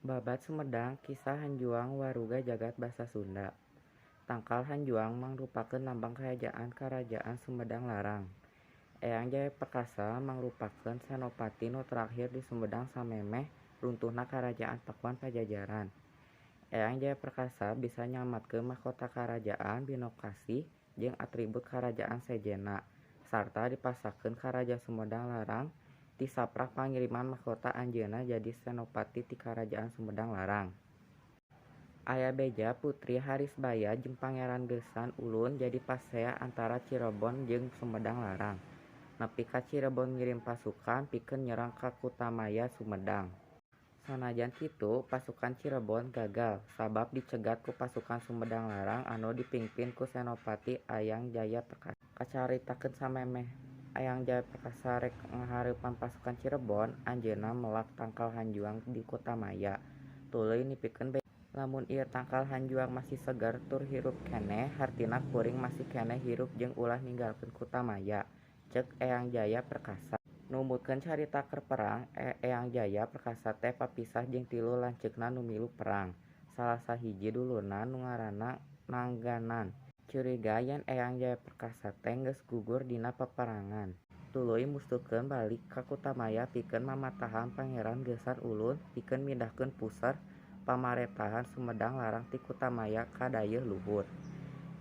Babat Sumedang Kisah Hanjuang Waruga Jagat Basa Sunda. Tangkal Hanjuang mangrupakeun lambang Karajaan Sumedang Larang. Eyang Jaya Perkasa mangrupakeun senopati nu terakhir di Sumedang samemeh runtuhna Karajaan Pakuan Pajajaran. Eyang Jaya Perkasa bisa nyelamatkeun mahkota karajaan Binokasi jeung atribut karajaan sejenna, sarta dipasakeun ka Raja Sumedang Larang ti saprak pangiriman mahkota anjeunna jadi senopati ti Karajaan Sumedang Larang. Aya beja Putri Harisbaya jeung Pangeran Geusan Ulun jadi pasea antara Cirebon jeung Sumedang Larang. Nepi ka Cirebon ngirim pasukan pikeun nyerang ka Kutamaya Sumedang. Sanajan kitu, pasukan Cirebon gagal sabab dicegat ku pasukan Sumedang Larang anu dipingpin ku Senopati Ayang Jaya Perkasa. Kacaritakeun samemeh Ayang Jaya Perkasa rek ngahareupan pasukan Cirebon, anjeunna melak tangkal Hanjuang di Kutamaya. Tuluy nipikeun lamun ieu tangkal Hanjuang masih seger tur hirup keneh, hartina kuring masih keneh hirup jeung ulah ninggalkeun Kutamaya, ceuk Eyang Jaya Perkasa. Numutkeun carita keur perang, Eyang Jaya Perkasa teh papisah jeung 3 lanceukna nu milu perang. Salah sahiji dulurna nu ngaranna Nangganan curiga yen Eyang Jaya Perkasa teh geus gugur dina peperangan. Tuluy mustuhkeun balik ka Kutamaya pikeun mamatahan Pangeran Geusan Ulun pikeun mindahkeun puseur pamarentahan Sumedang Larang ti Kutamaya ka dayeuh luhur.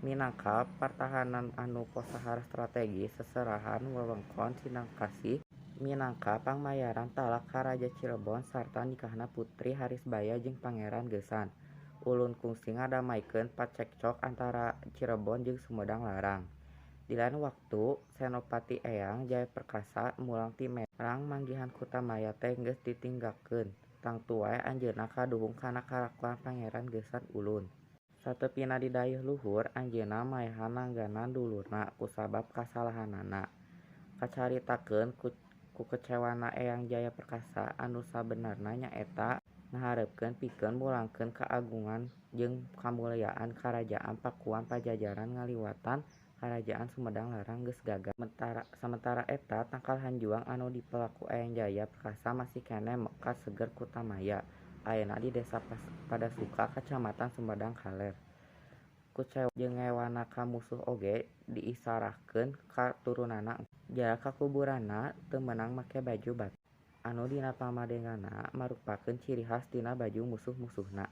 Minangka pertahanan anu posahar strategis seserahan wewengkon Cinangkasih minangka pangmayaran talak ka Raja Cirebon sarta nikahna Putri Harisbaya jeung Pangeran Geusan Ulun kungsi ngadamaikeun pacekcok antara Cirebon jeung Sumedang Larang. Di lain waktu, Senopati Eyang Jaya Perkasa mulang ti merang manggihan Kutamaya teh geus ditinggalkeun. Tangtu wae anjeunna kaduhung kana kalakuan Pangeran Geusan Ulun. Satepina di dayeuh luhur, anjeunna maehan Nangganan dulurna kusabab kasalahanana. Kacaritakeun ku kecewana Eyang Jaya Perkasa anu sabenerna nyaeta ngaharepkeun pikeun mulangkeun kaagungan jeung kamulyaan Karajaan Pakuan Pajajaran ngaliwatan Karajaan Sumedang Larang geus gagal. Samentara eta tangkal Hanjuang anu dipelak ku Eyang Jaya Perkasa masih keneh mekat seger Kutamaya. Ayeuna di Desa Padasuka, Kacamatan Sumedang Kaler. Kucewa jeung ngewana ka musuh oge diisarahkeun ka turunanna. Jarak ka kuburanna teu meunang make baju batik anu dina pamadengana marupakeun ciri has tina baju musuh-musuhna.